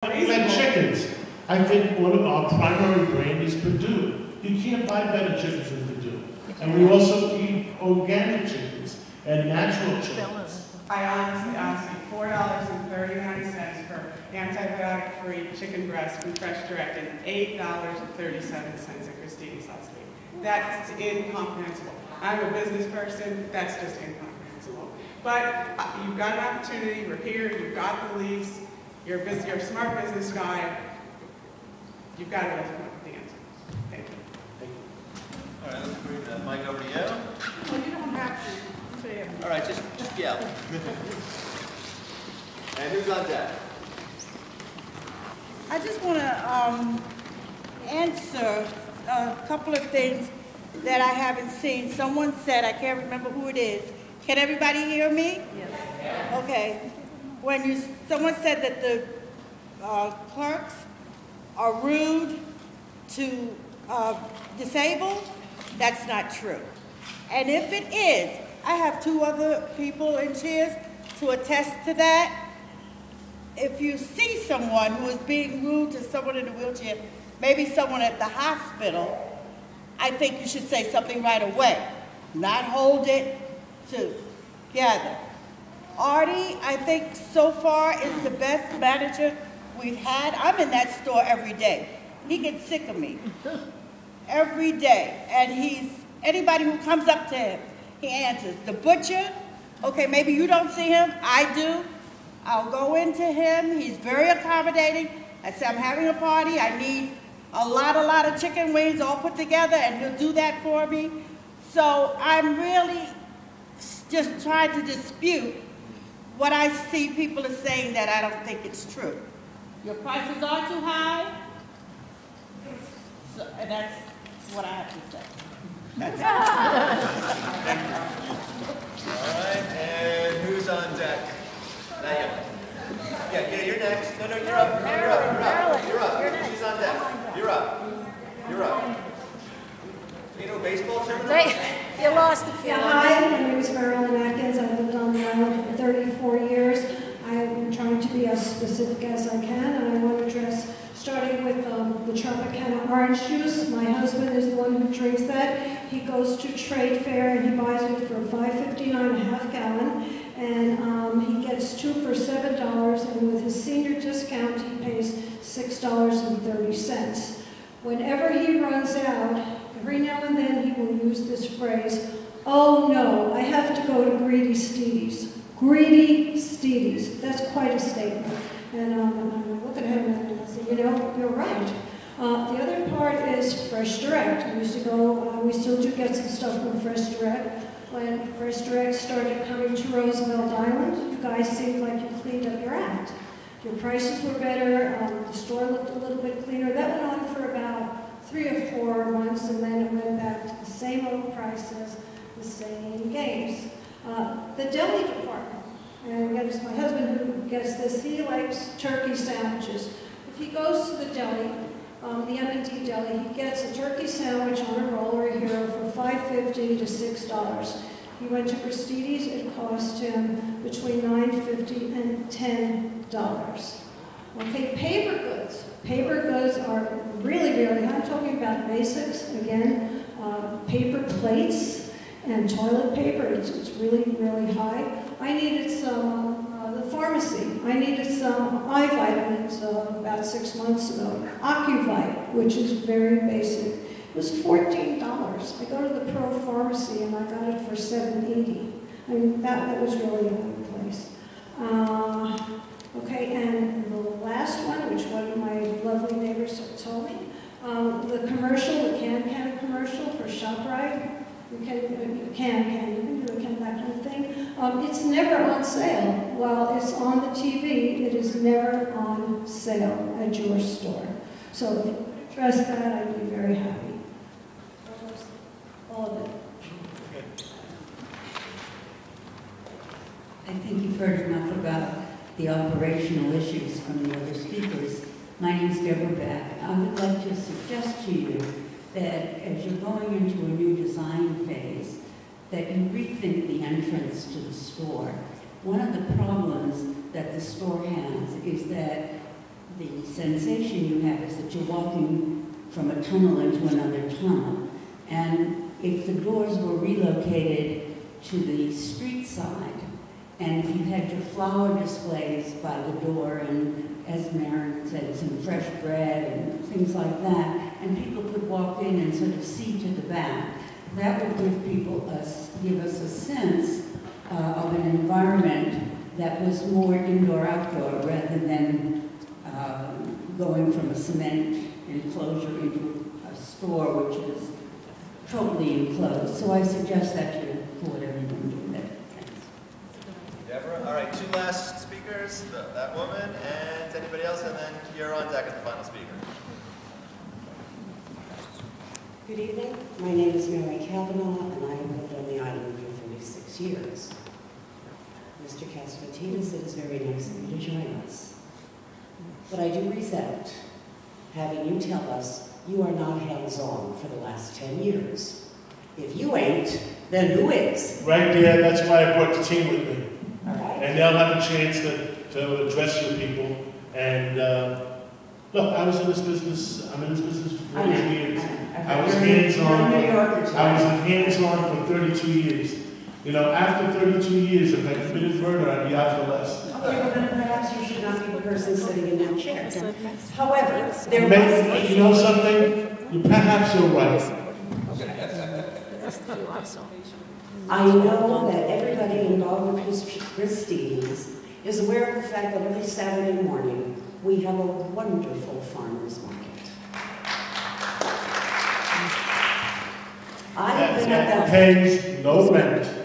Like chickens, I think one of our primary brand is Purdue. You can't buy better chickens than Purdue. And we also keep organic chickens and natural chickens. I honestly ask you $4.39 for antibiotic-free chicken breast from Fresh Direct and $8.37 at Gristedes last week. That's incomprehensible. I'm a business person, that's just incomprehensible. But you've got an opportunity, we're here, you've got the lease, you're a smart business guy, you've got to come up with the answers. Thank you. Thank you. All right, let's bring the mic over to you. Well, you don't have to. All right, just yell. And who's on deck? I just want to answer a couple of things that I haven't seen. Someone said, I can't remember who it is. Can everybody hear me? Yes. Okay. Someone said that the clerks are rude to disabled, that's not true. And if it is, I have two other people in chairs to attest to that. If you see someone who is being rude to someone in a wheelchair, maybe someone at the hospital, I think you should say something right away, not hold it together. Artie, I think so far is the best manager we've had. I'm in that store every day. He gets sick of me every day. And anybody who comes up to him, he answers. The butcher, okay, maybe you don't see him, I do. I'll go into him, he's very accommodating. I say, I'm having a party, I need a lot of chicken wings all put together, and he'll do that for me. So I'm really just trying to dispute what I see people are saying that I don't think it's true. Your prices are too high, and that's what I have to say. That's All right, and who's on deck? Not yet. Yeah, you're next. No, you're up. You're up. She's on deck. You're up. You know baseball term? You lost the feeling. Hi, my name is Marilyn Atkins. I've lived on the island for 34 years. I'm trying to be as specific as I can, and I want to address, starting with the Tropicana orange juice. My husband is the one who drinks that. He goes to trade fair and he buys it for $5.59 a half gallon, and he gets 2 for $7, and with his senior discount, he pays $6.30. Whenever he runs out, every now and then he will use this phrase, "Oh no, I have to go to Gristedes." Gristedes. That's quite a statement. And I look at him and I say, you know, you're right. The other part is Fresh Direct. We used to go, we still do get some stuff from Fresh Direct. When Fresh Direct started coming to Roosevelt Island, you guys seemed like you cleaned up your act. Your prices were better, the store looked a little bit cleaner. That went on for about 3 or 4 months, and then it went back to the same old prices, the same games. The deli department, and again, it's my husband who gets this, he likes turkey sandwiches. If he goes to the deli, the M&D deli, he gets a turkey sandwich on a roll or a hero for $5.50 to $6. He went to Gristedes, it cost him between $9.50 and $10. Okay, paper goods. Paper goods are really, really high. I'm talking about basics, again, paper plates and toilet paper. It's really, really high. I needed some, the pharmacy, I needed some eye vitamins about 6 months ago. Ocuvite, which is very basic. It was $14. I go to the Pro Pharmacy and I got it for $7.80. I mean, that was really a good place. Okay, and the last one, which one of my lovely neighbors told me, the commercial, the can commercial for ShopRite. You can do a can, that kind of thing. It's never on sale. While it's on the TV, it is never on sale at your store. So if you could address that, I'd be very happy. All of it. I think you've heard enough about the operational issues from the other speakers. My name is Deborah Beck. I would like to suggest to you that as you're going into a new design phase, that you rethink the entrance to the store. One of the problems that the store has is that the sensation you have is that you're walking from a tunnel into another tunnel. And if the doors were relocated to the street side, and if you had your flower displays by the door, and as Maren said, some fresh bread and things like that, and people could walk in and sort of see to the back, that would give us a sense of an environment that was more indoor-outdoor rather than going from a cement enclosure into a store which is totally enclosed. So I suggest that you for whatever you want to do there. Thanks. Deborah? All right, two last speakers, that woman and anybody else, and then you're on deck as the final speaker. Good evening. My name is Mary Kavanaugh, and I have lived on the island for 36 years. Mr. Catsimitadis, it is very nice of you to join us. But I do resent having you tell us you are not hands-on for the last 10 years. If you ain't, then who is? Right there, that's why I brought the team with me. All right. And they'll have a chance to address your people. And look, I was in this business, I'm in this business for 42 years. I was hands-on for 32 years. You know, after 32 years, if I committed murder, I'd be out for less. Okay, well then perhaps you should not be the person sitting in that chair. However, there must be... You know something? Perhaps you're right. I know that everybody involved with Gristedes is aware of the fact that every Saturday morning we have a wonderful farmer's market. I have been at that... Pays no rent.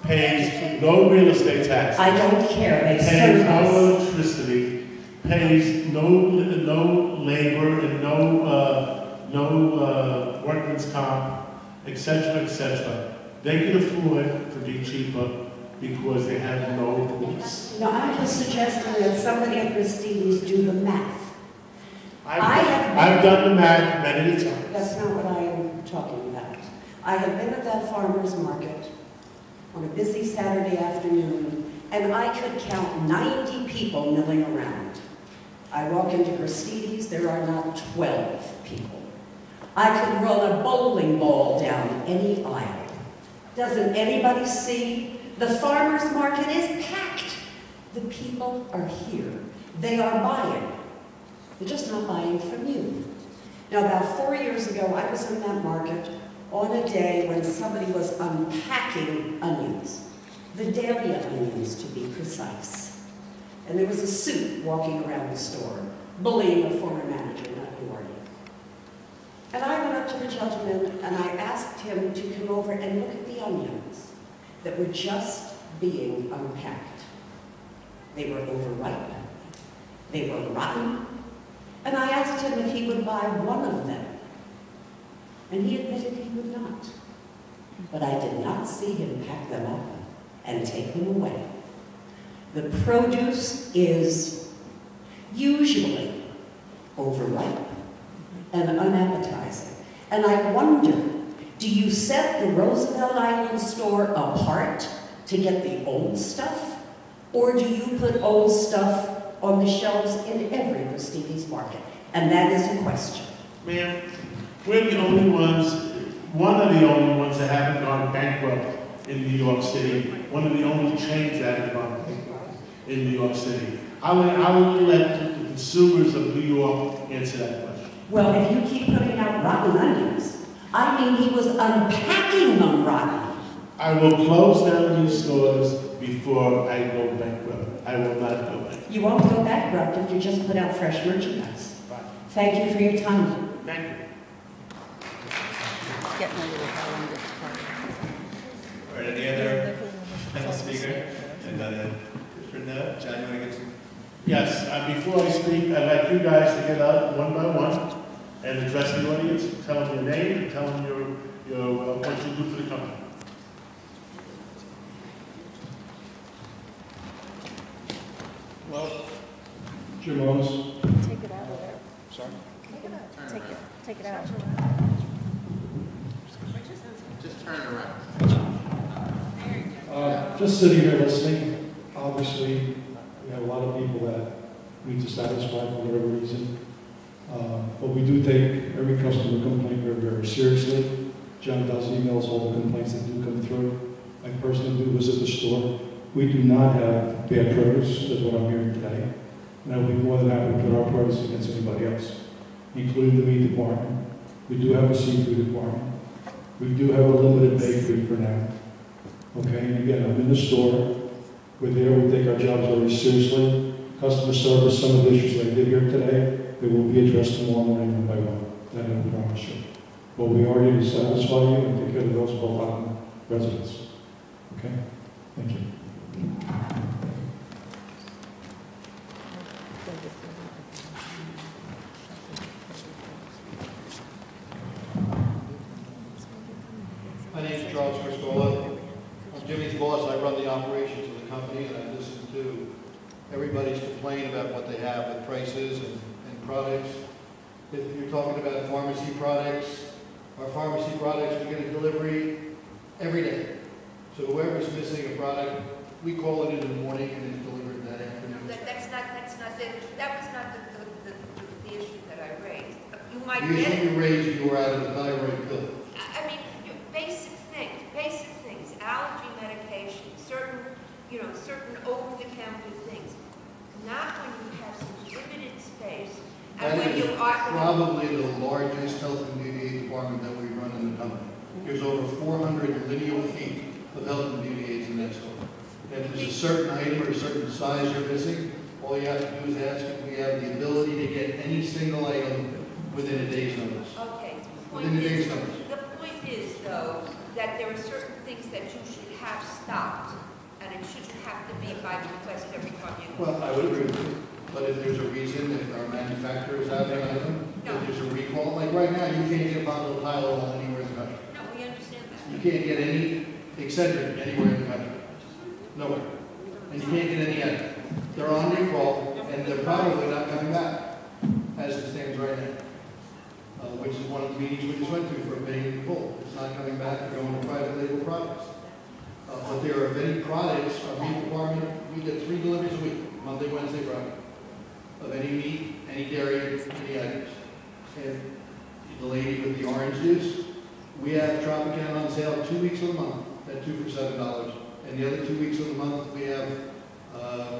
Pays no real estate tax. I don't care. They pays no us. electricity. Pays no labor and no workman's comp, etc., etc. They can afford to be cheaper because they have no police. No, I'm just suggesting that somebody at Gristedes do the math. I've done the math many times. That's not what I am talking about. I have been at that farmer's market on a busy Saturday afternoon, and I could count 90 people milling around. I walk into Gristedes, there are not 12 people. I could roll a bowling ball down any aisle. Doesn't anybody see? The farmer's market is packed. The people are here. They are buying. They're just not buying from you. Now, about 4 years ago, I was in that market on a day when somebody was unpacking onions, the dahlia onions to be precise. And there was a suit walking around the store, bullying a former manager, not New And I went up to the gentleman and I asked him to come over and look at the onions that were just being unpacked. They were overripe, they were rotten, and I asked him if he would buy one of them. And he admitted he would not. But I did not see him pack them up and take them away. The produce is usually overripe and unappetizing. And I wonder, do you set the Roosevelt Island store apart to get the old stuff? Or do you put old stuff on the shelves in every Gristedes market? And that is a question. Ma'am, we're the only ones, one of the only ones that haven't gone bankrupt in New York City. One of the only chains that haven't gone bankrupt in New York City. I will let the consumers of New York answer that question. Well, if you keep putting out rotten onions, I mean he was unpacking them rotten. I will close down these stores before I go bankrupt. I will not go bankrupt. You won't go bankrupt if you just put out fresh merchandise. Right. Thank you for your time. Thank you. All right, any other final speaker? And then for now, John, you want to get some? Yes, before I speak, I'd like you guys to get out one by one and address the audience, tell them your name, and tell them what you do for the company. Well, Jim Owens. Take it out of there. Sorry? Take it out. Just turn it around. Just sitting here listening, obviously, we have a lot of people that need to satisfy for whatever reason. But we do take every customer complaint very, very seriously. John does emails all the complaints that do come through. I personally do visit the store. We do not have bad produce, is what I'm hearing today. And I'll be more than happy to put our produce against anybody else, including the meat department. We do have a seafood department. We do have a limited bakery for now. Okay, and again, I'm in the store. We're there, we take our jobs very seriously. Customer service, some of the issues I did here today, they will be addressed tomorrow morning one by one. That I will promise you. But we are here to satisfy you and take care of those both Island residents. Okay? Thank you. My name is Charles Gristedes. I'm Jimmy's boss. I run the operations of the company, and I listen to everybody's complaint about what they have with prices and products. If you're talking about pharmacy products, our pharmacy products, we get a delivery every day. So whoever's missing a product, we call it in the morning and it's delivered that afternoon. That was not the issue that I raised. You might The get issue it. you raised, you were out of the thyroid pill. I mean, basic things, allergy medication, certain over-the-counter things. Not when you have some limited space. That And when is you are probably the largest health and beauty aid department that we run in the company. There's over 400 lineal feet of health and beauty aids in that store. If there's a certain item or a certain size you're missing, all you have to do is ask if we have the ability to get any single item within a day's notice. okay. Within a day's notice. The point is, though, that there are certain things that you should have stopped, and it shouldn't have to be by request every time you. Well, I would agree with you. But if there's a reason, if our manufacturer is out there, if there's a recall, like right now, you can't get a bottle of Tylenol anywhere in the country. No, we understand that. You can't get any Excedrin anywhere in the country. Nowhere. And you can't get any other. They're on recall, and they're probably not coming back, as it stands right now. Which is one of the meetings we just went to for paying in full. It's not coming back, they're going to private label products. But there are many products, our meat department, we get 3 deliveries a week, Monday, Wednesday, Friday, of any meat, any dairy, any items. And the lady with the orange juice, we have Tropicana on sale 2 weeks of the month at 2 for $7. And the other 2 weeks of the month, we have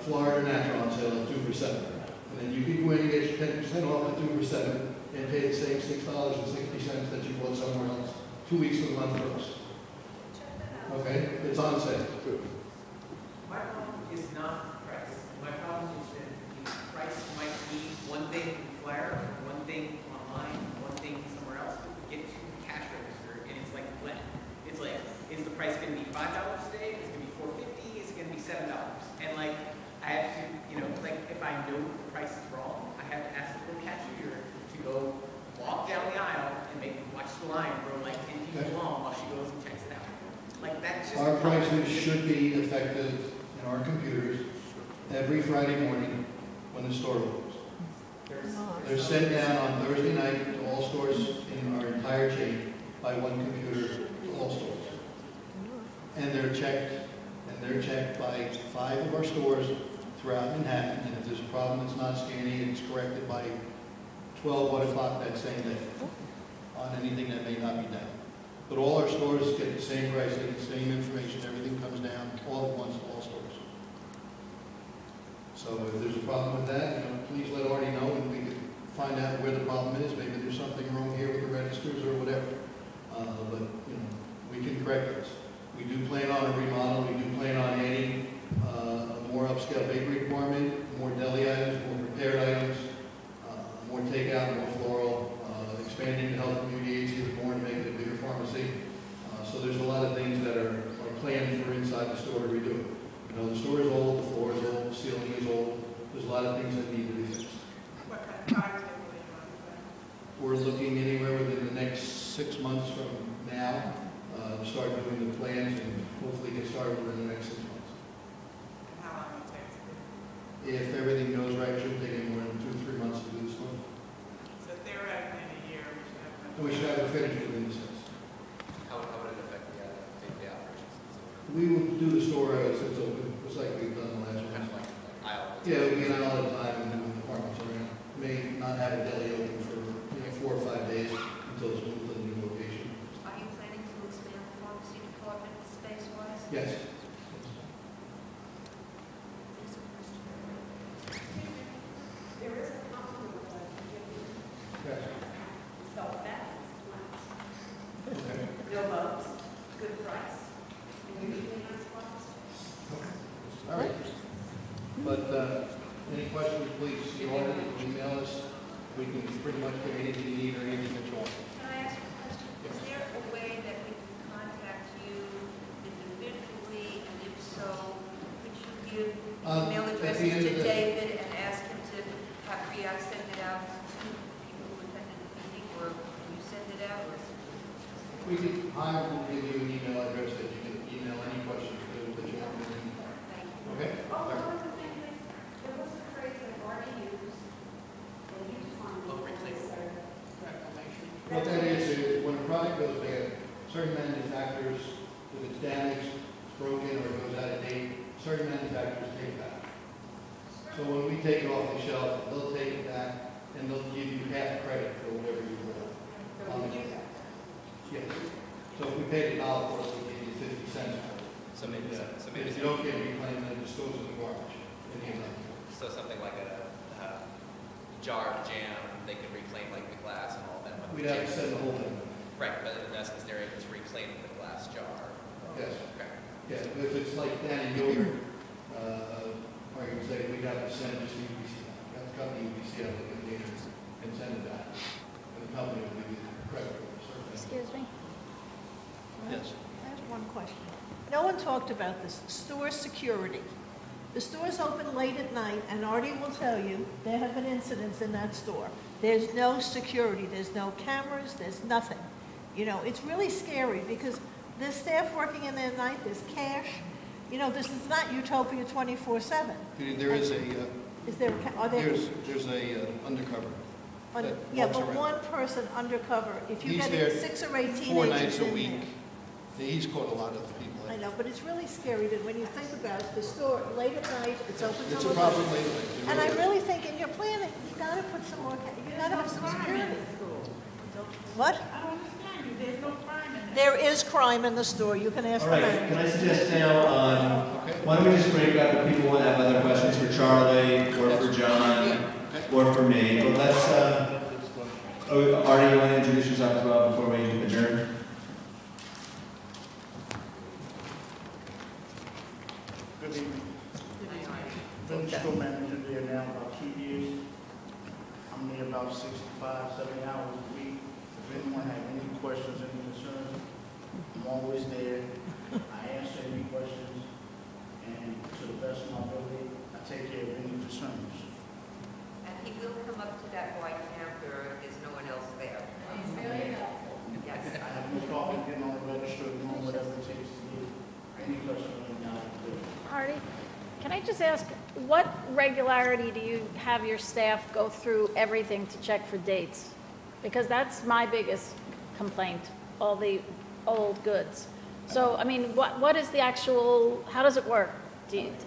Florida Natural on sale at 2 for $7. And then you can go in and get your 10% off at 2 for $7 and pay the same $6.60 that you bought somewhere else 2 weeks of the month for us. Okay? It's on sale. My problem is not price. My problem is that the price might be one thing in flyer, one thing online, one thing somewhere else. Get to the cash register, and it's like when. It's like, is the price going to be $5 today? Is it going to be $4.50? Is it going to be $7? And like, I have to, like if I know the price is wrong, I have to ask the little cashier to go walk down the aisle and watch the line grow like 10 feet long while she goes and checks it out. Like that's just Our prices should be effective in our computers every Friday morning when the store opens. They're sent down on Thursday night to all stores in our entire chain by one computer to all stores. And they're checked by 5 of our stores throughout Manhattan, and if there's a problem that's not scanning, it's corrected by 1 o'clock that same day on anything that may not be done. But all our stores get the same price, they get the same information, everything comes down all at once to all stores. So if there's a problem with that, please let Artie know and we can find out where the problem is. Maybe there's something wrong here with the registers or whatever. But we can correct this. We do plan on a remodel, we do plan on adding a more upscale bakery department, more deli items, more prepared items, more takeout, more floral, expanding the health and beauty aids even more to make it a bigger pharmacy. So there's a lot of things that are planned for inside the store to redo. The store is old, the floor is old, the ceiling is old. There's a lot of things that need to be fixed. What kind of products are you on? We're looking anywhere within the next 6 months from now to start doing the plans and hopefully get started within the next 6 months. And how long will it take to do? If everything goes right, it shouldn't take any more than 2 or 3 months to do this one. So theoretically, in a year, we should have. And we should have it finished within the 6. How would it affect the day-to-day operations? We will do the store as it's open, just like we've done the last one. Kind of like aisle. Yeah, it'll be an hour at a time and then have the deli open for 4 or 5 days until it's moved to the new location. Are you planning to expand the pharmacy department space-wise? Yes. There is a compliment that you Yes. so that Okay. no bugs, good price, and usually nice spots. All right. But any questions, please, you all email us. We can pretty much get anything you need or anything that you want. Can I ask you a question? Is there a way that we can contact you individually, and if so, could you give email At the addresses end to of the- David and ask him to have Priya send it out to people who attended the meeting, or can you send it out? Or I will give you an email address that you can email any questions to that you want to do. thank you. Okay? Oh, All right. one other thing, please. There was a phrase that Marty used, and you defined it. What that is when a product goes bad, certain manufacturers, if it's damaged, it's broken, or it goes out of date, certain manufacturers take that. So when we take it off the shelf, they'll take it back and they'll give you half credit for whatever you bought. Yes. So if we paid $1 for it, we'll give you 50 cents for it. So maybe, If you don't get reclaimed, then it just goes in the garbage. In the end. so something like a jar of jam, they can reclaim like the glass and all that. but We'd have to send the whole thing. Right, but in essence, they're able to reclaim the glass jar. Yes. Okay. Yeah, if it's like Danny yogurt, or you can say, we have to send just the UPC. You have to cut the UPC out of the containers and send it back. And the company will give you the credit for the service. Excuse me? Yes. I have one question. No one talked about this, store security. The store's open late at night, and Artie will tell you, there have been incidents in that store. There's no security, there's no cameras, there's nothing. You know, it's really scary because there's staff working in there at night, there's cash. You know, this is not Utopia 24/7. There is a, Is there, are there? there's a undercover. that Yeah, walks but around. one person undercover, if you He's get there 6 or 8 teenagers 4 nights a in week. there. He's caught a lot of people. I know, but it's really scary that when you think about it, the store, late at night, it's open It's till a 11. problem lately. And I really think in your planning, you gotta put some more, you gotta have some security. What? I don't understand you, there's no crime in There is crime in the store, you can ask All the right, manager. can I suggest now, why don't we just break up if people want to have other questions for Charlie, or for John, or for me, but let's, Artie, you want to introduce yourself as well before we adjourn? Good evening. Been store manager there now about 2 years. I'm there about 65, 70 hours a week. If anyone has any questions, any concerns, I'm always there. I answer any questions, and to the best of my ability, I take care of any concerns. And he will come up to that white counter if there's no one else there. He's very helpful. Yes. I have no problem getting on the register, doing whatever it takes to get any customer in and out of the building. Artie, can I just ask, what regularity do you have your staff go through everything to check for dates? Because that's my biggest complaint, all the old goods. So, I mean, what is the actual, how does it work?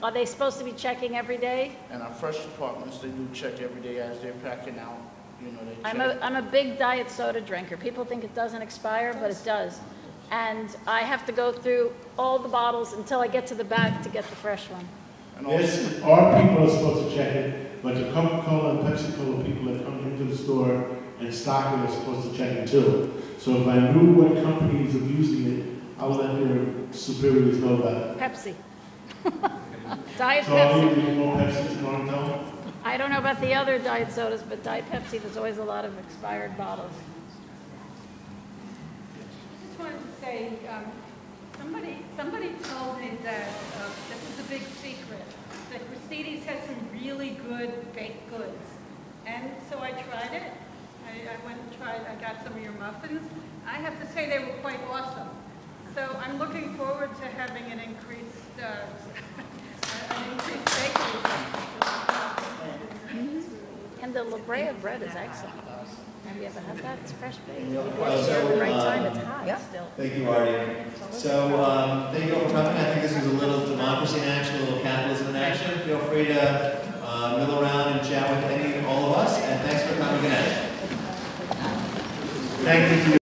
Are they supposed to be checking every day? And our fresh departments, they do check every day as they're packing out. You know, they check. I'm a big diet soda drinker. People think it doesn't expire, but it does. And I have to go through all the bottles until I get to the back to get the fresh one. Yes, our people are supposed to check it, but the Coca-Cola and Pepsi-Cola people that come into the store and stock it are supposed to check it too. So if I knew what companies are using it, I would let their superiors know about it. Pepsi. Diet Charlie, Pepsi. do you know Pepsi's Toronto? I don't know about the other diet sodas, but Diet Pepsi, there's always a lot of expired bottles. I just wanted to say, somebody told me that this is a big secret, that Gristedes has some really good baked goods. And so I tried it. I went and tried, I got some of your muffins. I have to say they were quite awesome. So I'm looking forward to having an increased bakery. And the La Brea bread is excellent. Have you ever had that? It's fresh baked. So, At the right time, it's hot still. Thank you, Artie. So, thank you all for coming. I think this was a little democracy in action, a little capitalism in action. Feel free to mill around and chat with all of us, and thanks for coming tonight. Thank you.